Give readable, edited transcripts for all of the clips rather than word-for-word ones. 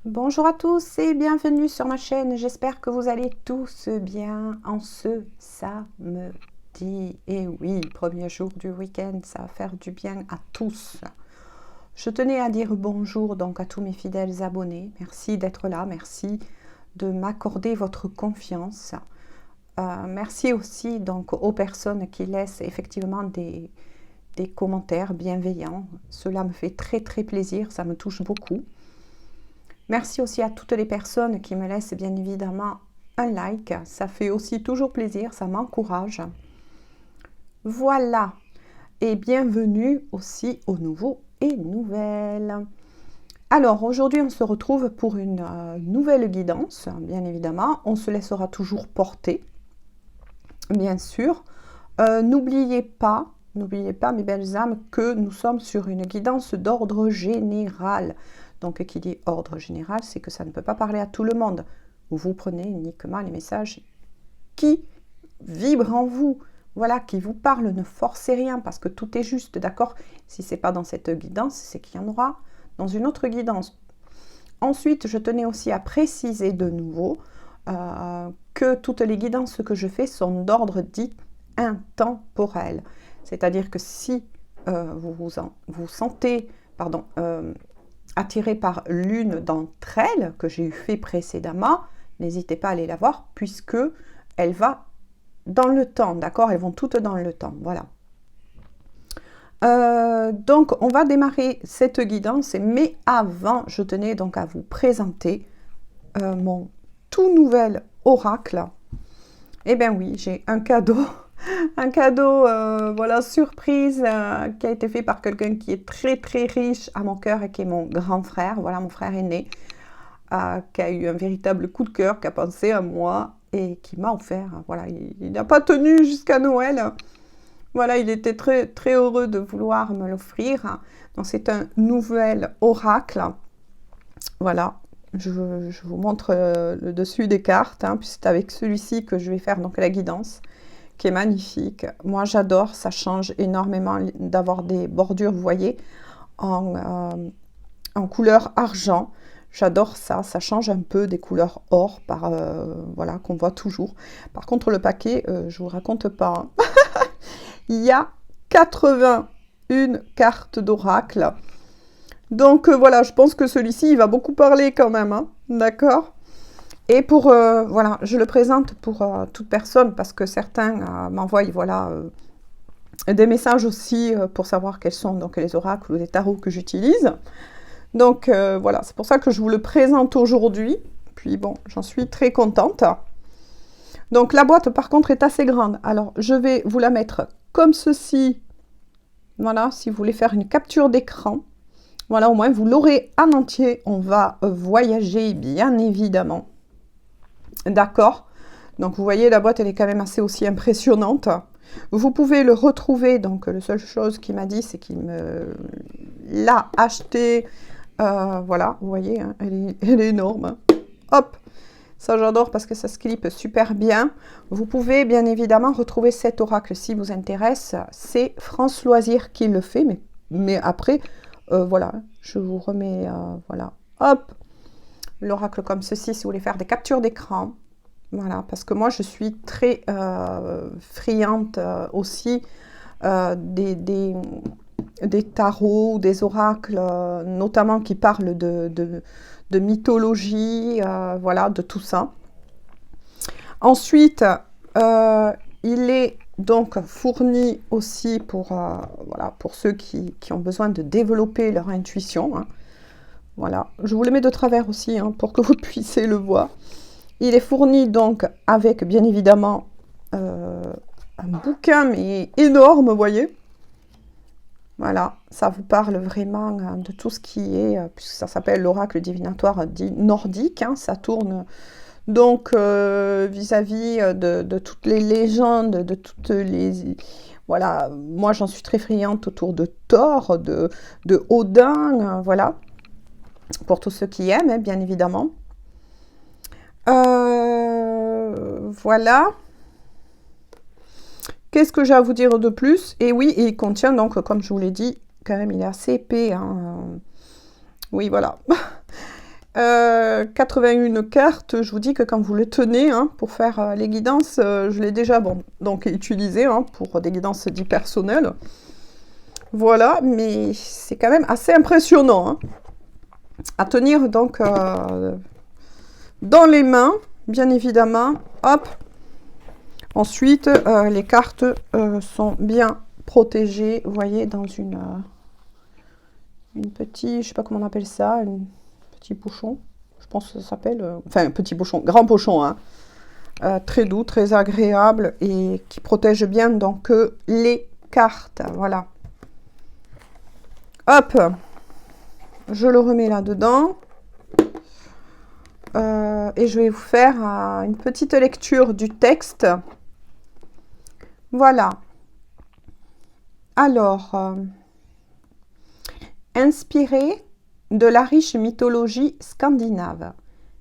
Bonjour à tous et bienvenue sur ma chaîne. J'espère que vous allez tous bien en ce samedi. Et oui, premier jour du week-end, ça va faire du bien à tous. Je tenais à dire bonjour donc à tous mes fidèles abonnés. Merci d'être là, merci de m'accorder votre confiance. Merci aussi donc aux personnes qui laissent effectivement des commentaires bienveillants. Cela me fait très très plaisir, ça me touche beaucoup. Merci aussi à toutes les personnes qui me laissent bien évidemment un like. Ça fait aussi toujours plaisir, ça m'encourage. Voilà. Et bienvenue aussi aux nouveaux et nouvelles. Alors aujourd'hui on se retrouve pour une nouvelle guidance, bien évidemment. On se laissera toujours porter, bien sûr. N'oubliez pas mes belles âmes, que nous sommes sur une guidance d'ordre général. Donc, qui dit ordre général, c'est que ça ne peut pas parler à tout le monde. Vous prenez uniquement les messages qui vibrent en vous, voilà, qui vous parlent. Ne forcez rien parce que tout est juste, d'accord? Si ce n'est pas dans cette guidance, c'est qu'il y en aura dans une autre guidance. Ensuite, je tenais aussi à préciser de nouveau que toutes les guidances que je fais sont d'ordre dit intemporel. C'est-à-dire que si vous sentez, pardon, attiré par l'une d'entre elles que j'ai fait précédemment, n'hésitez pas à aller la voir puisque elle va dans le temps, d'accord? Elles vont toutes dans le temps, voilà. Donc on va démarrer cette guidance, mais avant je tenais donc à vous présenter mon tout nouvel oracle. Eh bien oui, j'ai un cadeau un cadeau, voilà, surprise, qui a été fait par quelqu'un qui est très très riche à mon cœur et qui est mon grand frère, voilà, mon frère aîné, qui a eu un véritable coup de cœur, qui a pensé à moi et qui m'a offert, voilà, il n'a pas tenu jusqu'à Noël, voilà, il était très très heureux de vouloir me l'offrir. Donc c'est un nouvel oracle, voilà. Je vous montre le dessus des cartes, puis c'est avec celui-ci que je vais faire donc la guidance, qui est magnifique. Moi, j'adore, ça change énormément d'avoir des bordures, vous voyez, en couleur argent. J'adore ça, ça change un peu des couleurs or, voilà, qu'on voit toujours. Par contre, le paquet, je vous raconte pas. Il y a 81 cartes d'oracle. Donc voilà, je pense que celui-ci, il va beaucoup parler quand même, d'accord? Et pour, voilà, je le présente pour toute personne parce que certains m'envoient, voilà, des messages aussi pour savoir quels sont donc les oracles ou les tarots que j'utilise. Donc voilà, c'est pour ça que je vous le présente aujourd'hui. Puis bon, j'en suis très contente. Donc la boîte par contre est assez grande. Alors je vais vous la mettre comme ceci. Voilà, si vous voulez faire une capture d'écran. Voilà, au moins vous l'aurez en entier. On va voyager bien évidemment. D'accord. Donc vous voyez, la boîte, elle est quand même assez aussi impressionnante. Vous pouvez le retrouver, donc la seule chose qu'il m'a dit, c'est qu'il me l'a acheté. Voilà, vous voyez, elle est énorme. Hop, ça j'adore parce que ça se clip super bien. Vous pouvez bien évidemment retrouver cet oracle si vous intéresse. C'est France Loisir qui le fait, mais après, voilà, je vous remets, voilà, hop, l'oracle comme ceci si vous voulez faire des captures d'écran. Voilà, parce que moi je suis très friande aussi des tarots, des oracles, notamment qui parlent de mythologie, voilà, de tout ça. Ensuite, il est donc fourni aussi pour, voilà, pour ceux qui ont besoin de développer leur intuition. Voilà, je vous le mets de travers aussi pour que vous puissiez le voir. Il est fourni donc avec, bien évidemment, un bouquin, mais énorme, vous voyez. Voilà, ça vous parle vraiment de tout ce qui est, puisque ça s'appelle l'oracle divinatoire dit nordique. Ça tourne donc vis-à-vis de toutes les légendes, de toutes les... Voilà, moi j'en suis très friande autour de Thor, de Odin, voilà, pour tous ceux qui aiment, bien évidemment. Voilà. Qu'est-ce que j'ai à vous dire de plus? Et oui, il contient donc, comme je vous l'ai dit, quand même, il est assez épais. Oui, voilà. 81 cartes, je vous dis que quand vous le tenez hein, pour faire les guidances, je l'ai déjà donc utilisé hein, pour des guidances dites personnelles. Voilà, mais c'est quand même assez impressionnant hein, à tenir donc dans les mains, bien évidemment. Hop. Ensuite, les cartes sont bien protégées, vous voyez, dans une petite, je sais pas comment on appelle ça, un petit pochon. Je pense que ça s'appelle, enfin, petit pochon, grand pochon, hein. Très doux, très agréable et qui protège bien donc les cartes. Voilà. Hop, je le remets là-dedans. Et je vais vous faire une petite lecture du texte. Voilà. Alors, inspiré de la riche mythologie scandinave,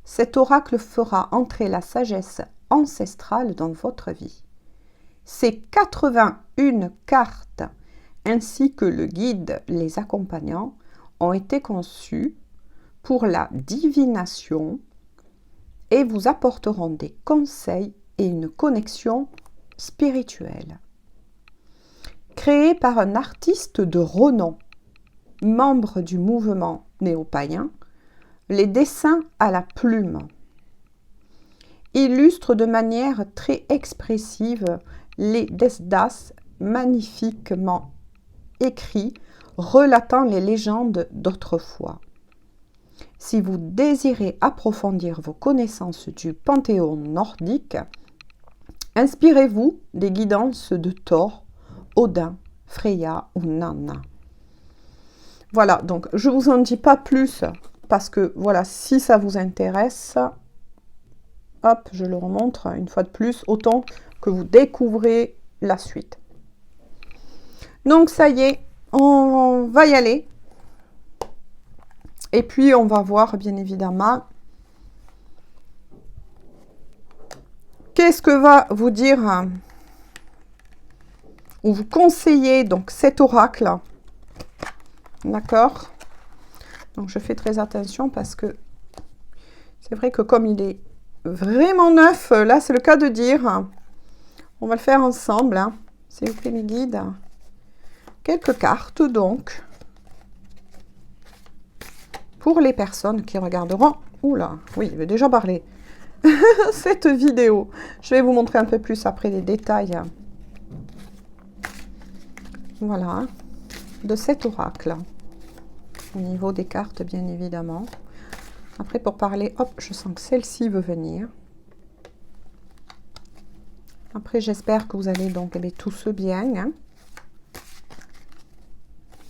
cet oracle fera entrer la sagesse ancestrale dans votre vie. Ces 81 cartes, ainsi que le guide les accompagnant, ont été conçus pour la divination et vous apporteront des conseils et une connexion spirituelle. Créé par un artiste de renom, membre du mouvement néo-païen, les dessins à la plume illustrent de manière très expressive les Desdas magnifiquement écrits relatant les légendes d'autrefois. Si vous désirez approfondir vos connaissances du panthéon nordique, inspirez-vous des guidances de Thor, Odin, Freya ou Nanna. Voilà, donc je ne vous en dis pas plus parce que voilà, si ça vous intéresse, hop, je le remontre une fois de plus, autant que vous découvrez la suite. Donc ça y est, on va y aller. Et puis on va voir bien évidemment qu'est-ce que va vous dire ou vous conseiller donc cet oracle. D'accord? Donc je fais très attention parce que c'est vrai que comme il est vraiment neuf, là c'est le cas de dire, on va le faire ensemble, hein. S'il vous plaît mes guides. Quelques cartes donc pour les personnes qui regarderont, oula, oui, je vais déjà parler, cette vidéo. Je vais vous montrer un peu plus après les détails, voilà, de cet oracle. Au niveau des cartes, bien évidemment. Après, pour parler, hop, je sens que celle-ci veut venir. Après, j'espère que vous allez donc tous bien, hein.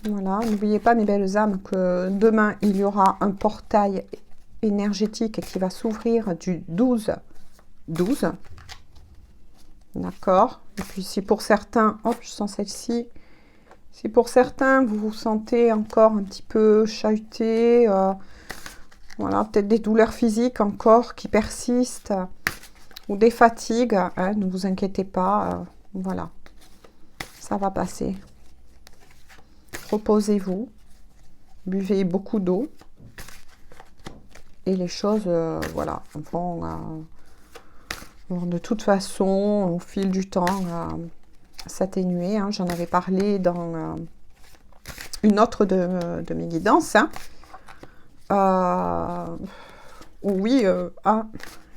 Voilà, n'oubliez pas mes belles âmes que demain il y aura un portail énergétique qui va s'ouvrir du 12-12. D'accord. Et puis si pour certains, hop, je sens celle-ci. Si pour certains vous vous sentez encore un petit peu chahuté, voilà, peut-être des douleurs physiques encore qui persistent ou des fatigues, hein, ne vous inquiétez pas, voilà, ça va passer. Reposez-vous, buvez beaucoup d'eau et les choses, voilà, vont de toute façon, au fil du temps, s'atténuer. Hein. J'en avais parlé dans une autre de mes guidances. Hein. Oui, ah,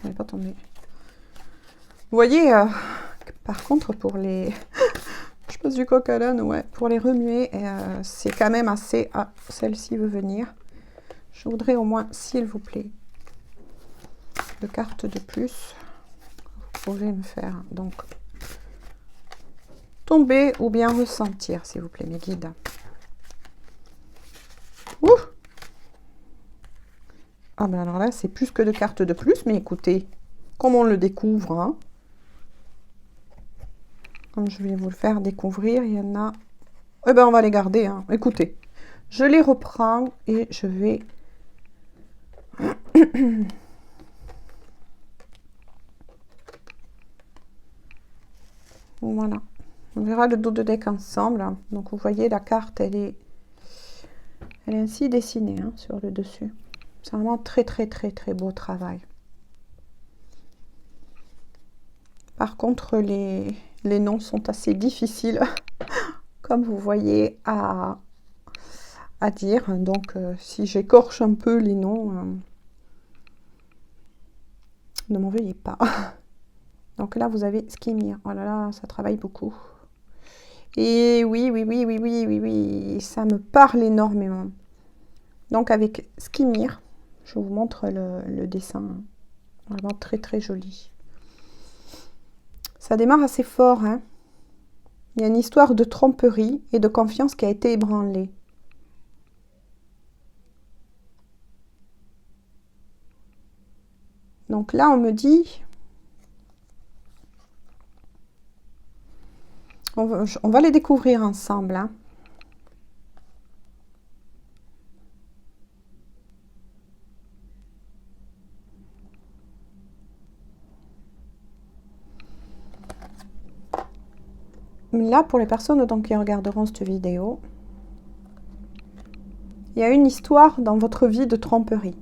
elle n'est pas tombée. Vous voyez, par contre, pour les... Je passe du coq à l'âne, ouais. Pour les remuer, c'est quand même assez... Ah, celle-ci veut venir. Je voudrais au moins, s'il vous plaît, deux cartes de plus. Vous pouvez me faire, donc, tomber ou bien ressentir, s'il vous plaît, mes guides. Ouh! Ah ben alors là, c'est plus que deux cartes de plus, mais écoutez, comme on le découvre, hein, comme je vais vous le faire découvrir, il y en a... Eh ben on va les garder, hein. Écoutez, je les reprends et je vais... Voilà. On verra le dos de deck ensemble. Donc vous voyez, la carte, elle est ainsi dessinée, hein, sur le dessus. C'est vraiment très, très, très, très beau travail. Par contre, les noms sont assez difficiles, comme vous voyez, à dire. Donc, si j'écorche un peu les noms, ne m'en veuillez pas. Donc là, vous avez Skimir. Oh là là, ça travaille beaucoup. Et oui, oui, oui, oui, oui, oui, oui, ça me parle énormément. Donc avec Skimir, je vous montre le dessin. Vraiment très, très joli. Ça démarre assez fort, hein. Il y a une histoire de tromperie et de confiance qui a été ébranlée. Donc là, on me dit... On va les découvrir ensemble, hein. Là, pour les personnes donc, qui regarderont cette vidéo, il y a une histoire dans votre vie de tromperie.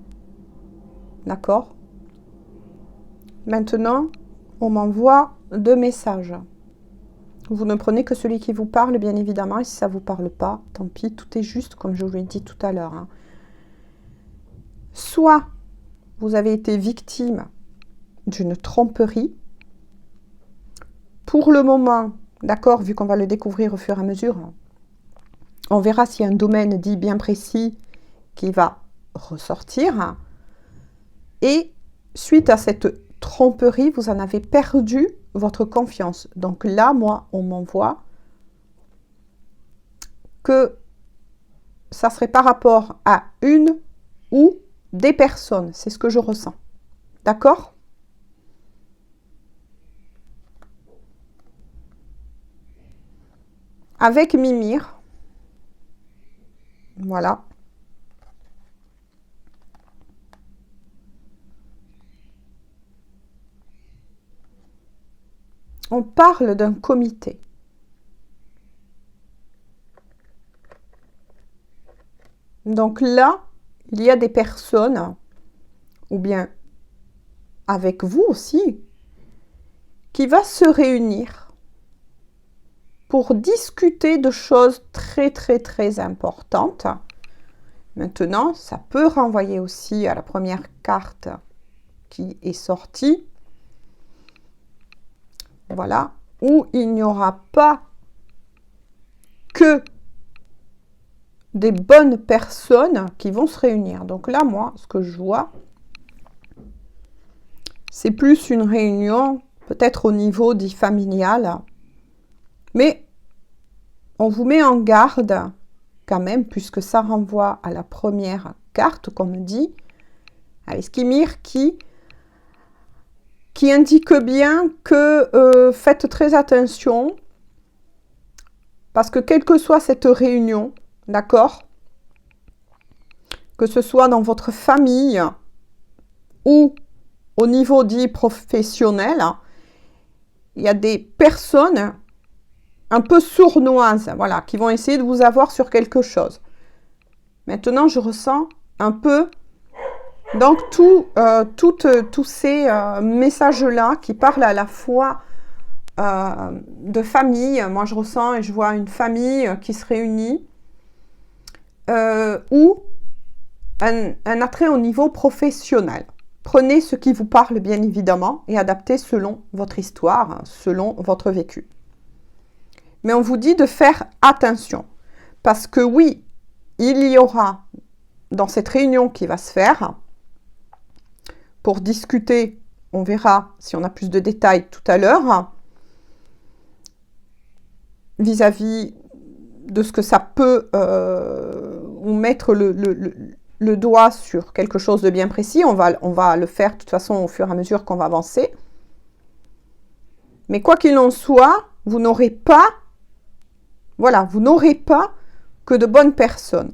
D'accord? Maintenant, on m'envoie 2 messages. Vous ne prenez que celui qui vous parle, bien évidemment, et si ça ne vous parle pas, tant pis, tout est juste, comme je vous l'ai dit tout à l'heure, hein. Soit vous avez été victime d'une tromperie. Pour le moment, d'accord, vu qu'on va le découvrir au fur et à mesure, on verra s'il y a un domaine dit bien précis qui va ressortir. Et suite à cette tromperie, vous en avez perdu votre confiance. Donc là, moi, on m'envoie que ça serait par rapport à une ou des personnes. C'est ce que je ressens. D'accord ? Avec Mimir, voilà. On parle d'un comité. Donc là, il y a des personnes, ou bien avec vous aussi, qui va se réunir pour discuter de choses très, très, très importantes. Maintenant, ça peut renvoyer aussi à la première carte qui est sortie. Voilà, où il n'y aura pas que des bonnes personnes qui vont se réunir. Donc là, moi, ce que je vois, c'est plus une réunion, peut-être au niveau dit familial, mais on vous met en garde quand même, puisque ça renvoie à la première carte, comme on dit, avec Skimir qui indique bien que faites très attention, parce que quelle que soit cette réunion, d'accord, que ce soit dans votre famille ou au niveau dit professionnel, il y a des personnes un peu sournoises, voilà, qui vont essayer de vous avoir sur quelque chose. Maintenant, je ressens un peu, donc, tous ces messages-là qui parlent à la fois de famille. Moi, je ressens et je vois une famille qui se réunit, ou un attrait au niveau professionnel. Prenez ce qui vous parle, bien évidemment, et adaptez selon votre histoire, selon votre vécu. Mais on vous dit de faire attention. Parce que oui, il y aura, dans cette réunion qui va se faire, pour discuter, on verra si on a plus de détails tout à l'heure, vis-à-vis de ce que ça peut ou mettre le doigt sur quelque chose de bien précis. On va le faire de toute façon au fur et à mesure qu'on va avancer. Mais quoi qu'il en soit, vous n'aurez pas, voilà, vous n'aurez pas que de bonnes personnes.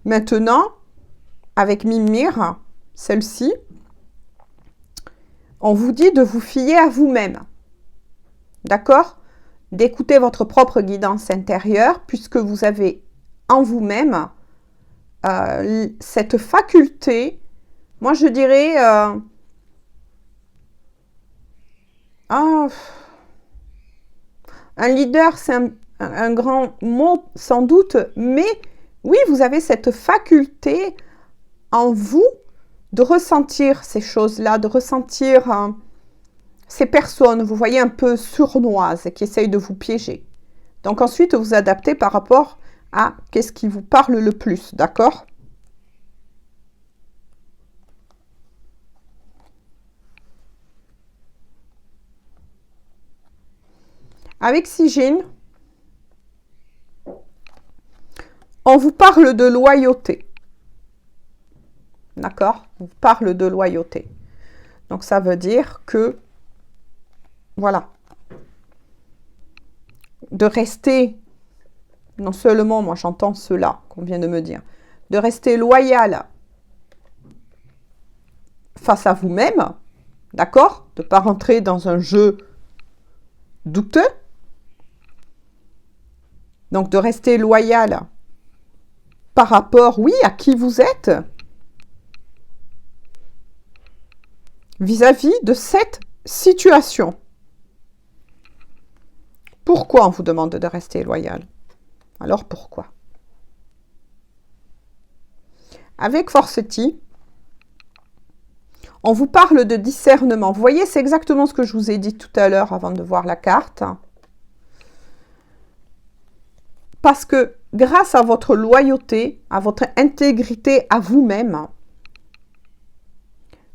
Maintenant, avec Mimir, celle-ci, on vous dit de vous fier à vous-même. D'accord ? D'écouter votre propre guidance intérieure, puisque vous avez en vous-même cette faculté, moi je dirais, un leader, c'est un grand mot sans doute, mais oui, vous avez cette faculté en vous de ressentir ces choses-là, de ressentir ces personnes, vous voyez, un peu sournoises qui essayent de vous piéger. Donc ensuite, vous adaptez par rapport à qu'est-ce qui vous parle le plus, d'accord? Avec Sigyn, on vous parle de loyauté. D'accord? On vous parle de loyauté. Donc ça veut dire que, voilà, de rester, non seulement, moi j'entends cela qu'on vient de me dire, de rester loyal face à vous-même, d'accord? De ne pas rentrer dans un jeu douteux. Donc de rester loyal par rapport, oui, à qui vous êtes vis-à-vis de cette situation. Pourquoi on vous demande de rester loyal? Alors pourquoi? Avec Forceti, on vous parle de discernement. Vous voyez, c'est exactement ce que je vous ai dit tout à l'heure avant de voir la carte. Parce que grâce à votre loyauté, à votre intégrité à vous-même,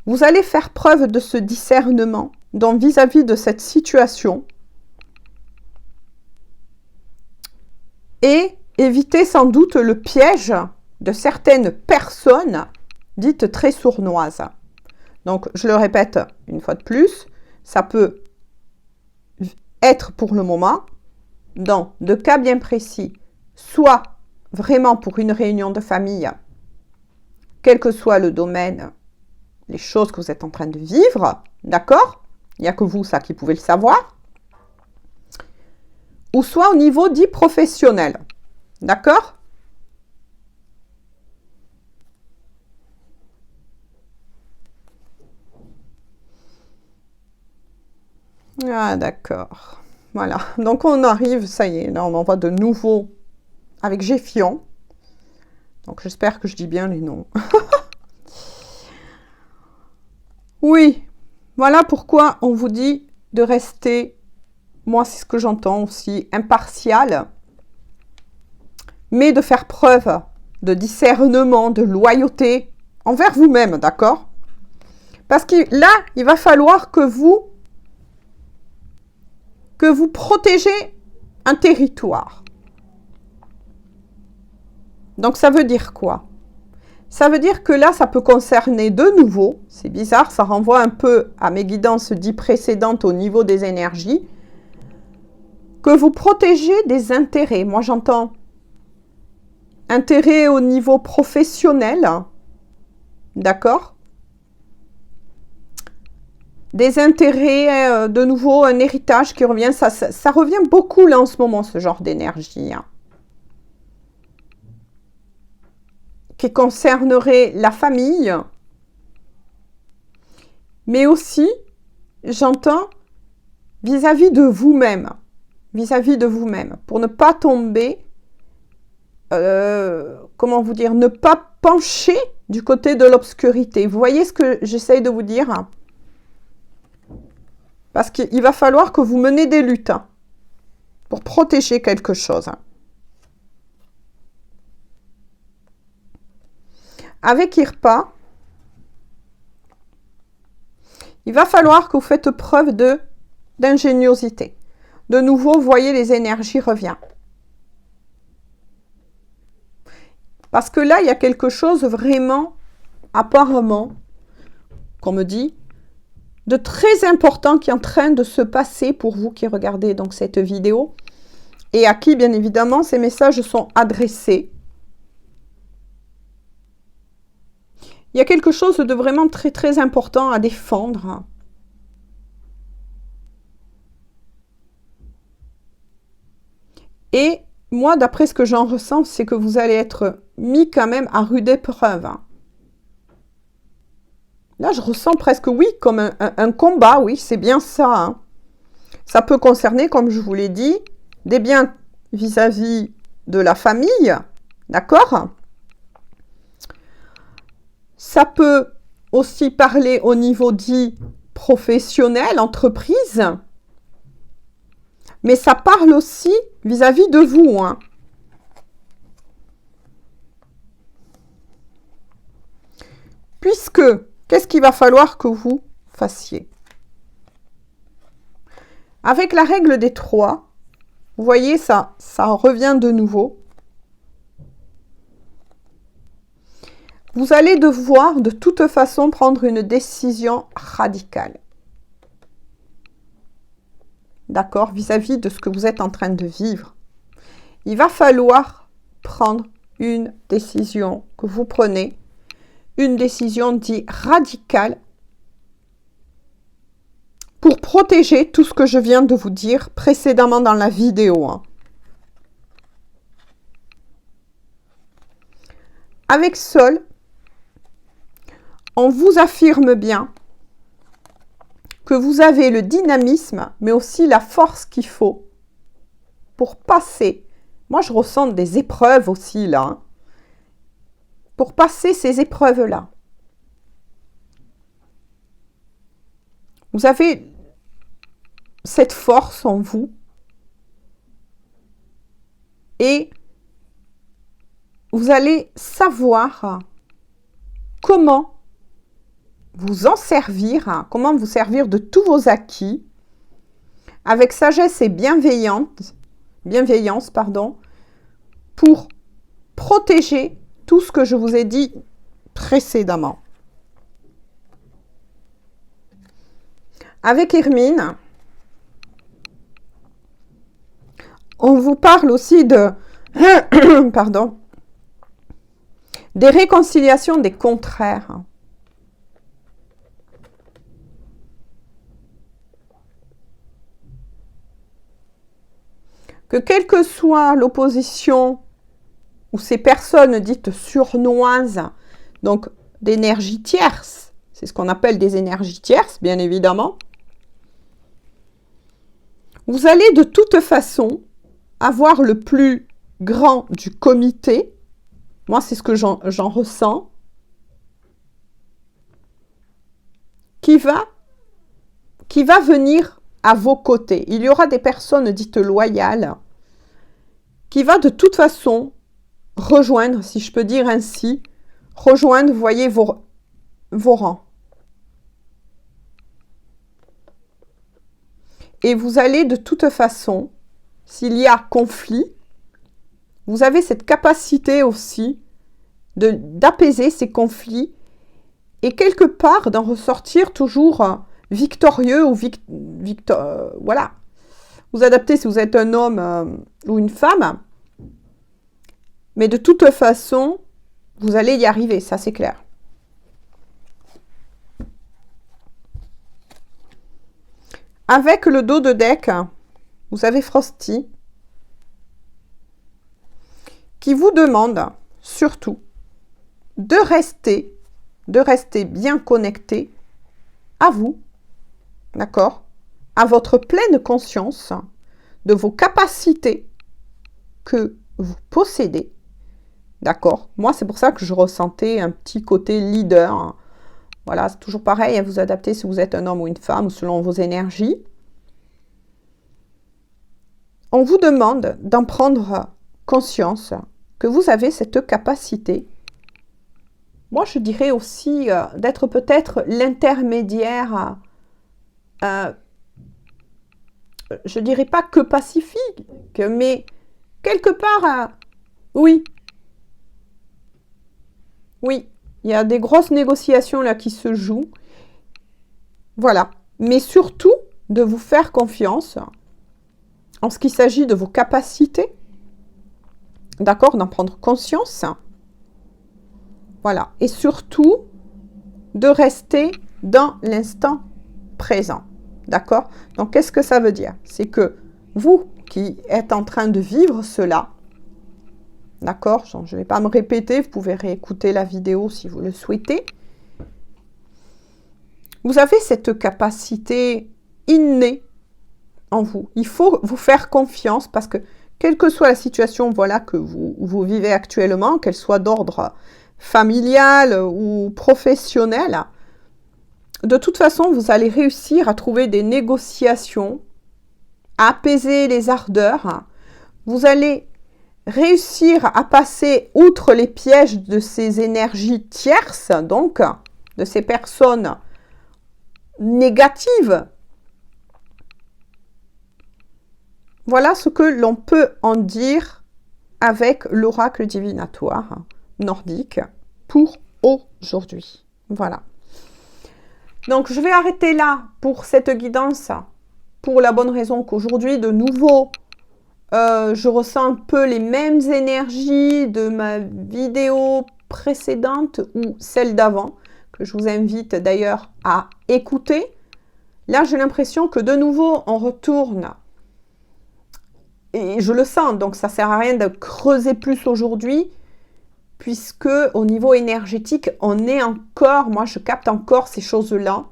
vous allez faire preuve de ce discernement donc vis-à-vis de cette situation et éviter sans doute le piège de certaines personnes dites très sournoises. Donc, je le répète une fois de plus, ça peut être pour le moment, dans de cas bien précis, soit vraiment pour une réunion de famille, quel que soit le domaine, les choses que vous êtes en train de vivre, d'accord? Il n'y a que vous, ça, qui pouvez le savoir. Ou soit au niveau dit professionnel, d'accord? Ah, d'accord. Voilà. Donc, on arrive, ça y est, là, on envoie de nouveau avec Géphion. Donc, j'espère que je dis bien les noms. Oui. Voilà pourquoi on vous dit de rester, moi, c'est ce que j'entends aussi, impartial, mais de faire preuve de discernement, de loyauté envers vous-même, d'accord? Parce que là, il va falloir que vous protégez un territoire. Donc, ça veut dire quoi? Ça veut dire que là, ça peut concerner de nouveau, c'est bizarre, ça renvoie un peu à mes guidances dites précédentes au niveau des énergies, que vous protégez des intérêts. Moi, j'entends intérêts au niveau professionnel, d'accord? Des intérêts, de nouveau, un héritage qui revient, ça revient beaucoup là en ce moment, ce genre d'énergie. Qui concernerait la famille, mais aussi, j'entends, vis-à-vis de vous-même, pour ne pas tomber, comment vous dire, ne pas pencher du côté de l'obscurité. Vous voyez ce que j'essaye de vous dire? Parce qu'il va falloir que vous menez des luttes pour protéger quelque chose. Avec Irpa, il va falloir que vous faites preuve d'ingéniosité. De nouveau, vous voyez, les énergies reviennent. Parce que là, il y a quelque chose vraiment, apparemment, qu'on me dit, de très important qui est en train de se passer pour vous qui regardez donc cette vidéo et à qui, bien évidemment, ces messages sont adressés. Il y a quelque chose de vraiment très, très important à défendre. Et moi, d'après ce que j'en ressens, c'est que vous allez être mis quand même à rude épreuve. Hein. Là, je ressens presque, oui, comme un combat, oui, c'est bien ça. Hein. Ça peut concerner, comme je vous l'ai dit, des biens vis-à-vis de la famille, d'accord? Ça peut aussi parler au niveau dit professionnel, entreprise, mais ça parle aussi vis-à-vis de vous. Hein. Puisque, qu'est-ce qu'il va falloir que vous fassiez? Avec la règle des 3, vous voyez, ça revient de nouveau. Vous allez devoir de toute façon prendre une décision radicale. D'accord? Vis-à-vis de ce que vous êtes en train de vivre. Il va falloir prendre une décision que vous prenez, une décision dite radicale pour protéger tout ce que je viens de vous dire précédemment dans la vidéo. Hein. Avec Sol, on vous affirme bien que vous avez le dynamisme, mais aussi la force qu'il faut pour passer. Moi, je ressens des épreuves aussi, là. Hein, pour passer ces épreuves-là. Vous avez cette force en vous. Et vous allez savoir comment vous en servir, hein, comment vous servir de tous vos acquis, avec sagesse et bienveillance, pour protéger tout ce que je vous ai dit précédemment. Avec Hermine, on vous parle aussi de pardon, des réconciliations des contraires. Que quelle que soit l'opposition ou ces personnes dites surnoises, donc d'énergie tierce, c'est ce qu'on appelle des énergies tierces, bien évidemment, vous allez de toute façon avoir le plus grand du comité. Moi, c'est ce que j'en ressens. Qui va venir à vos côtés. Il y aura des personnes dites loyales qui va de toute façon rejoindre, si je peux dire ainsi, rejoindre, vous voyez, vos rangs. Et vous allez de toute façon, s'il y a conflit, vous avez cette capacité aussi d'apaiser ces conflits et quelque part d'en ressortir toujours victorieux ou voilà. Vous adaptez si vous êtes un homme ou une femme, mais de toute façon, vous allez y arriver, ça c'est clair. Avec le dos de deck, vous avez Frosty, qui vous demande surtout de rester bien connecté à vous, d'accord, à votre pleine conscience de vos capacités que vous possédez, d'accord. Moi, c'est pour ça que je ressentais un petit côté leader. Voilà, c'est toujours pareil, à vous adapter si vous êtes un homme ou une femme, selon vos énergies. On vous demande d'en prendre conscience, que vous avez cette capacité. Moi, je dirais aussi d'être peut-être l'intermédiaire, je dirais pas que pacifique, mais quelque part, oui. Oui, il y a des grosses négociations là qui se jouent. Voilà. Mais surtout, de vous faire confiance en ce qu'il s'agit de vos capacités. D'accord, d'en prendre conscience. Voilà. Et surtout, de rester dans l'instant présent. D'accord? Donc, qu'est-ce que ça veut dire? C'est que vous qui êtes en train de vivre cela, D'accord? Je ne vais pas me répéter, vous pouvez réécouter la vidéo si vous le souhaitez. Vous avez cette capacité innée en vous. Il faut vous faire confiance parce que quelle que soit la situation voilà, que vous vivez actuellement, qu'elle soit d'ordre familial ou professionnel, de toute façon, vous allez réussir à trouver des négociations, à apaiser les ardeurs. Vous allez réussir à passer outre les pièges de ces énergies tierces, donc de ces personnes négatives. Voilà ce que l'on peut en dire avec l'oracle divinatoire nordique pour aujourd'hui. Voilà. Donc, je vais arrêter là pour cette guidance, pour la bonne raison qu'aujourd'hui, de nouveau, je ressens un peu les mêmes énergies de ma vidéo précédente ou celle d'avant, que je vous invite d'ailleurs à écouter. Là, j'ai l'impression que de nouveau, on retourne. Et je le sens, donc ça ne sert à rien de creuser plus aujourd'hui, puisque au niveau énergétique, on est encore, moi je capte encore ces choses-là,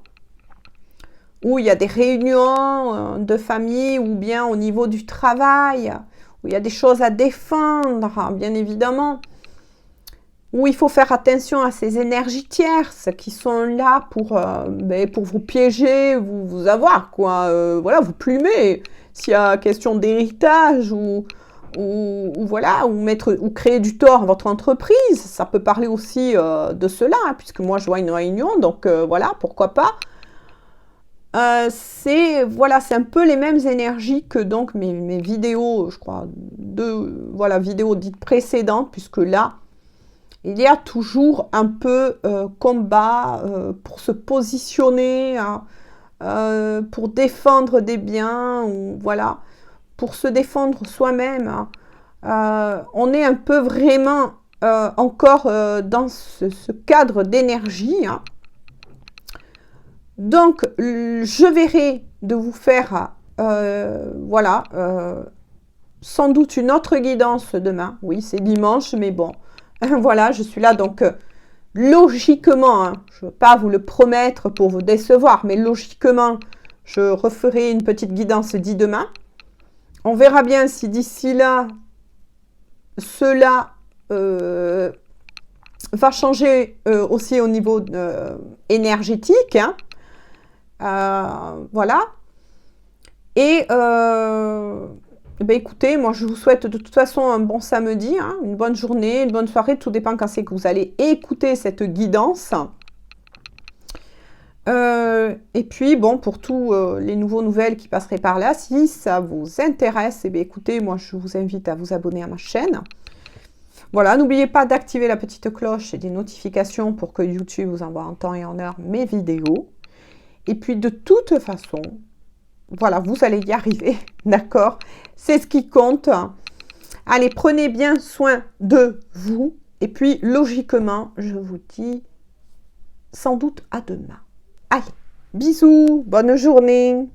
où il y a des réunions de famille, ou bien au niveau du travail, où il y a des choses à défendre, bien évidemment, où il faut faire attention à ces énergies tierces qui sont là pour vous piéger, vous avoir, quoi, voilà, vous plumer. S'il y a question d'héritage ou voilà, ou créer du tort à votre entreprise, ça peut parler aussi de cela, hein, puisque moi je vois une réunion, donc voilà, pourquoi pas. C'est un peu les mêmes énergies que donc mes vidéos, je crois, vidéos dites précédentes, puisque là, il y a toujours un peu combat pour se positionner, hein, pour défendre des biens, ou voilà, pour se défendre soi-même. On est un peu vraiment encore dans ce cadre d'énergie. Hein. Donc, je verrai de vous faire, sans doute une autre guidance demain. Oui, c'est dimanche, mais bon, voilà, je suis là, donc logiquement, hein, je ne veux pas vous le promettre pour vous décevoir, mais logiquement, je referai une petite guidance dit demain. On verra bien si d'ici là, cela va changer aussi au niveau énergétique. Hein. Voilà. Et écoutez, moi je vous souhaite de toute façon un bon samedi, hein, une bonne journée, une bonne soirée, tout dépend quand c'est que vous allez écouter cette guidance. Et puis bon, pour tous les nouvelles qui passeraient par là, si ça vous intéresse, écoutez, moi je vous invite à vous abonner à ma chaîne. Voilà, n'oubliez pas d'activer la petite cloche et des notifications pour que YouTube vous envoie en temps et en heure mes vidéos. Et puis de toute façon, voilà, vous allez y arriver, d'accord? C'est ce qui compte. Allez, prenez bien soin de vous. Et puis, logiquement, je vous dis sans doute à demain. Allez, bisous, bonne journée.